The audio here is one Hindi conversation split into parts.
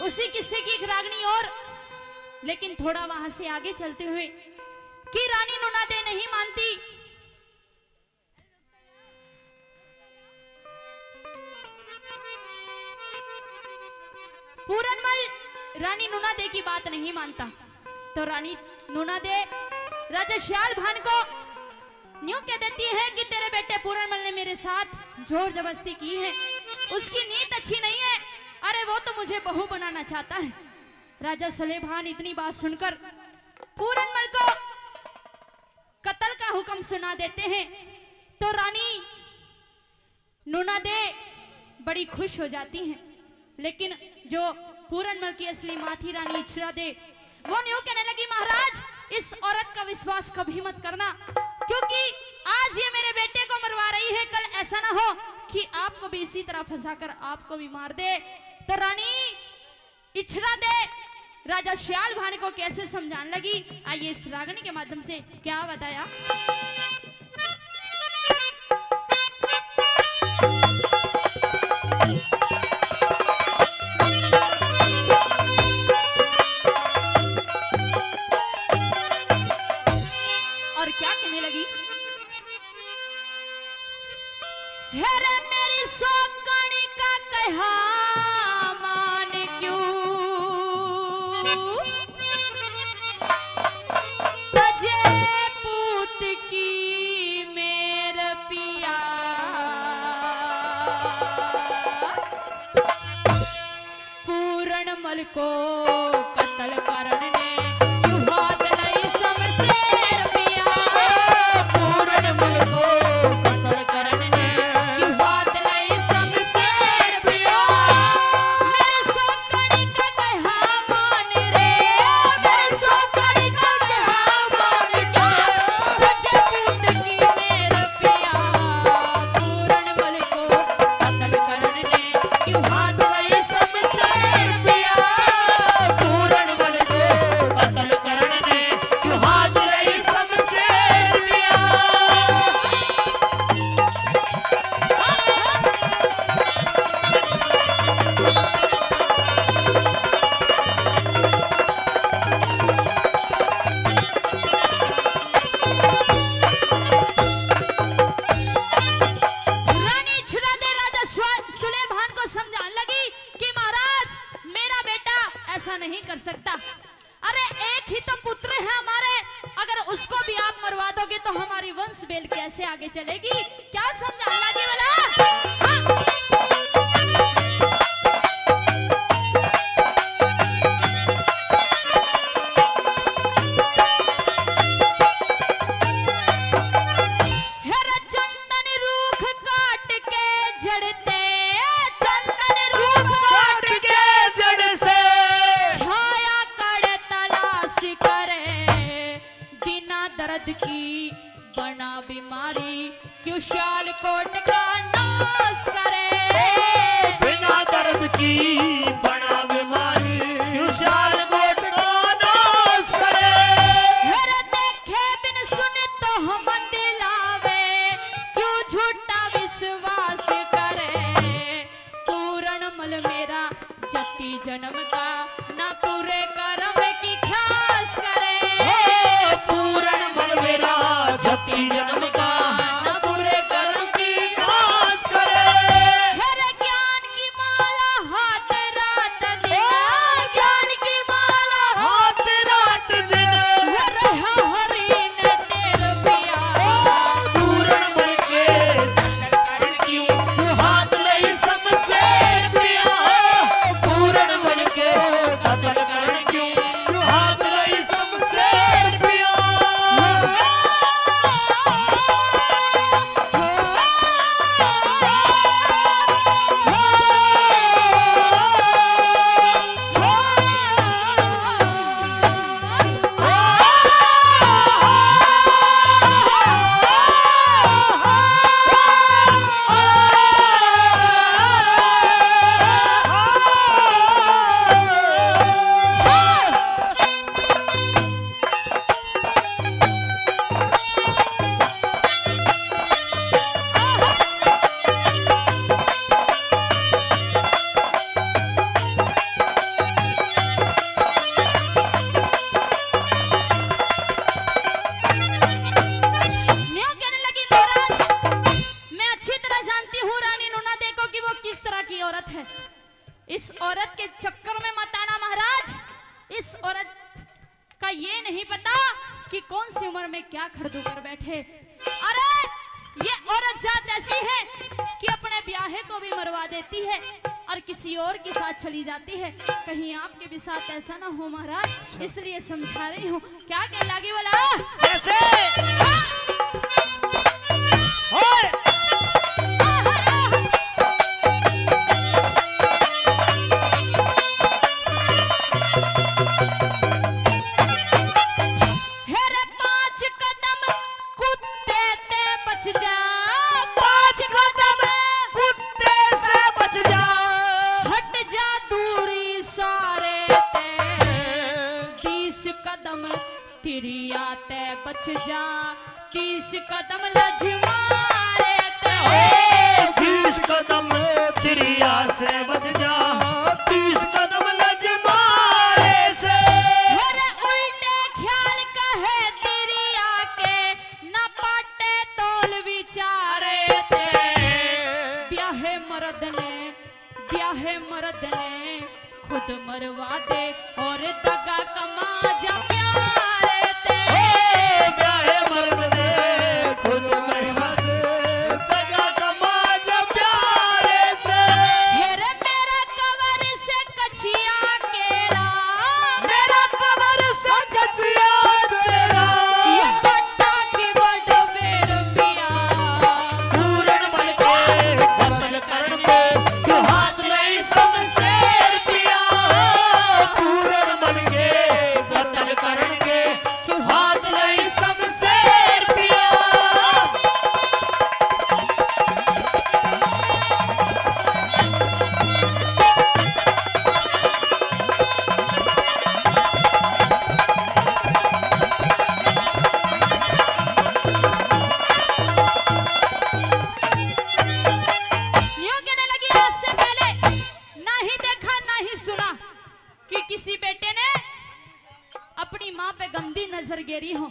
उसी किस्से की एक रागनी और, लेकिन थोड़ा वहां से आगे चलते हुए कि रानी नूनादे नहीं मानती। पूरनमल रानी नूनादे की बात नहीं मानता, तो रानी नूनादे राजा श्याल भान को न्यू कह देती है कि तेरे बेटे पूरनमल ने मेरे साथ जोर जबरदस्ती की है, उसकी नीयत अच्छी नहीं है, अरे वो तो मुझे बहू बनाना चाहता है। राजा सुलेभान इतनी बात सुनकर पूरनमल को कत्ल का हुक्म सुना देते हैं, तो रानी नूनादे बड़ी खुश हो जाती हैं। लेकिन जो पूरनमल की असली माँ थी रानी इच्छरादे, वो न्यू कहने लगी महाराज इस औरत का विश्वास कभी मत करना, क्योंकि आज ये मेरे बेटे को मरवा रही है, कल ऐसा ना हो कि आपको भी इसी तरह फंसाकर आपको भी मार दे। तो रानी इच्छरादे राजा श्याल भान को कैसे समझाने लगी, आइए इस रागनी के माध्यम से क्या बताया। और क्या कहने लगी, हेरे मेरी सोकणी का कहा मान क्यों, तजे पूत की मेरे पिया, पूरनमल को कत्ल करने क्यों हाथ नहीं शमशेर पिया, पूरनमल को कत्ल करने क्यों हाथ नहीं शमशेर पिया, मेरे सोकड़ी का कहा मान रे, मेरे सोकड़ी का कहा मान के, तुझे पूत की मेरे पिया, पूरनमल को कत्ल करने क्यों हाथ नहीं शमशेर पिया, पूरनमल को कत्ल करने क्यों हाथ नहीं शमशेर पिया। रानी इच्छरादे राजा सुलेभान को समझाने लगी कि महाराज मेरा बेटा ऐसा नहीं कर सकता, अरे एक ही तो पुत्र है हमारे, अगर उसको भी आप मरवा दोगे तो हमारी वंश बेल कैसे आगे चलेगी, क्या समझाने लगी वाला। हाँ। हेरे चंदन रूख काट के जड़ते, चंदन रूख काट के जड़ से छाया कर तलाश करे, बिना दर्द की बना बीमारी क्यों श्याल कोट का नाश करे, बिना दर्द की बना बीमारी क्यों शाल कोट का नाश करे, हेरे देखे बिन सुने तो हम दिलावे क्यों झूठा विश्वास करे, पूरनमल मेरा जति जन्म का ना पूरे कर्म की खास करे, पूरनमल मेरा जति जन्म का ना पूरे कर्म की नाश करे, हेरे ज्ञान की माला हाथ रात दिन, ज्ञान की माला हाथ रात दिन, हेरे हरि ने तेरे पिया, पूरनमल के क्यों हाथ नहीं शमशेर पिया, पूरनमल के कत्ल करने क्यों हाथ नहीं शमशेर पिया। इस औरत के चक्कर में मत आना महाराज। इस औरत का ये नहीं पता कि कौन सी उम्र में क्या खड़दू कर बैठे। अरे ये औरत जात ऐसी है कि अपने ब्याहे को भी मरवा देती है और किसी और के साथ चली जाती है। कहीं आपके भी साथ ऐसा ना हो महाराज, इसलिए समझा रही हूँ। क्या कह लागी वाला ऐसे ओए तिरियाते बच जा 30 कदम लज मारे ते 20 कदम तिरिया से बच जा 30 कदम लज मारे से। मेरे उल्टे ख्याल कहे तिरिया के न पाटे तोल विचारे ते ब्याहे मर्द ने खुद मरवा दे और दगा कमा जा प्यारे ते ब्याहे मर्द ने खुद मरवा दे दगा कमा जा प्यारे से। हेरे मेरा कवर से कचिया केरा मेरा कमर से कचिया तेरा ये कट्टा की बड़ बेर पिया पूरन बन के कत्ल करण पे क्यों हाथ नहीं शमशेर पिया पूरन बन के कत्ल करण के क्यों हाथ नहीं शमशेर पिया। यूं कहने लगी आज से पहले ना ही देखा ना ही सुना कि किसी बेटे ने अपनी माँ पे गंदी नजर गिरी हो।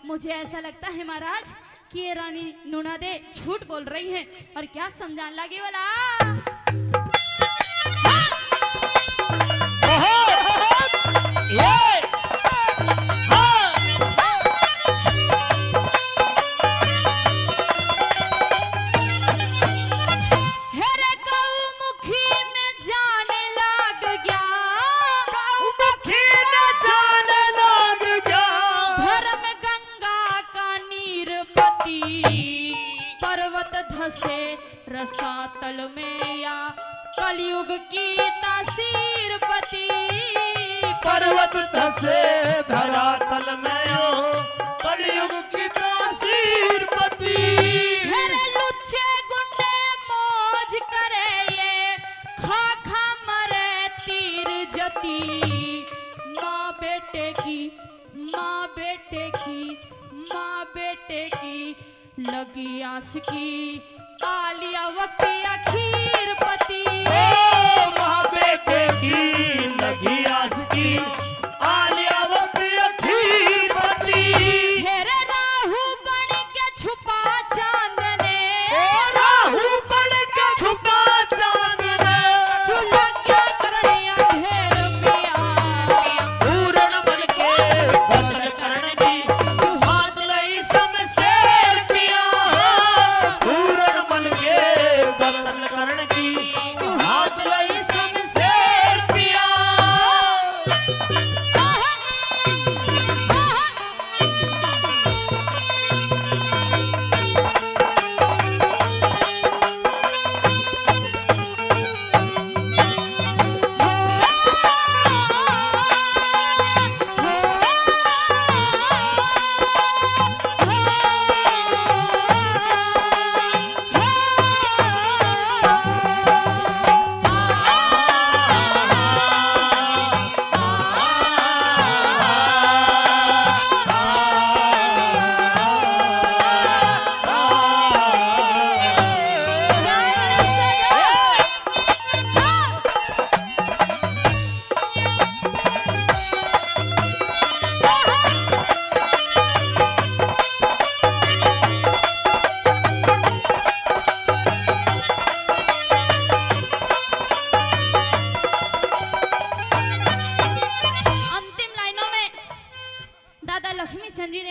मुझे ऐसा लगता है महाराज कि ये रानी नूनादे झूठ बोल रही है। और क्या समझाने लगी वाला ये हेरे गौमुखी में जाने लग गया मुखी न जाने लग गया धर्म गंगा का नीरपति पर्वत धसे रसातल में या कलयुग की तासीर पति पर्वत धसे धरातल में ओ कलयुग की तासीर पति। मेरे लुच्चे गुंडे मौज करे ये खा खा मरे तीर जती माँ बेटे की लगी आस की आलिया वक्ती अखीर पति ओ माँ बेटे की लगी आस की आलिया वक्त अखीर पति। हेरे राहु बन के छुपा चांद ने राहु बन के छुपा चांद ने क्यों लग्या करने अंधेर पिया पूरन बन के कत्ल करण की क्यों हाथ नहीं शमशेर पिया पूरन बन के कत्ल करण की क्यों हाथ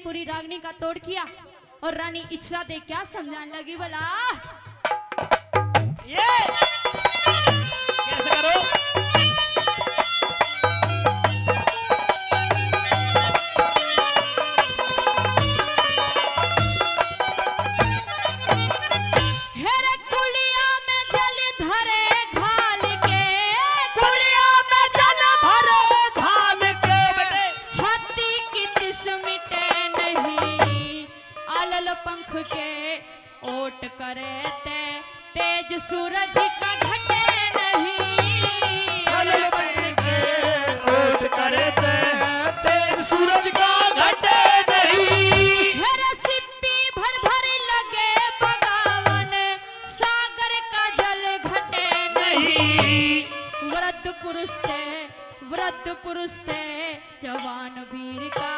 पूरी रागनी का तोड़ किया और रानी इच्छा दे क्या समझाने लगी बोला ये कैसे करो हेरे कुलिया में जल धरे घाल के कुलिया में जल भरे धान के बेटे हाथी की तिस मिटे नहीं आलल पंख के ओट करे ते तेज सूरज का घटे नहीं अलल पंख के ओट करे ते तेज सूरज का घटे नहीं हेरे सिप्पी भर भर लगे बगावन सागर का जल घटे नहीं वृद्ध पुरुष थे जवान वीर का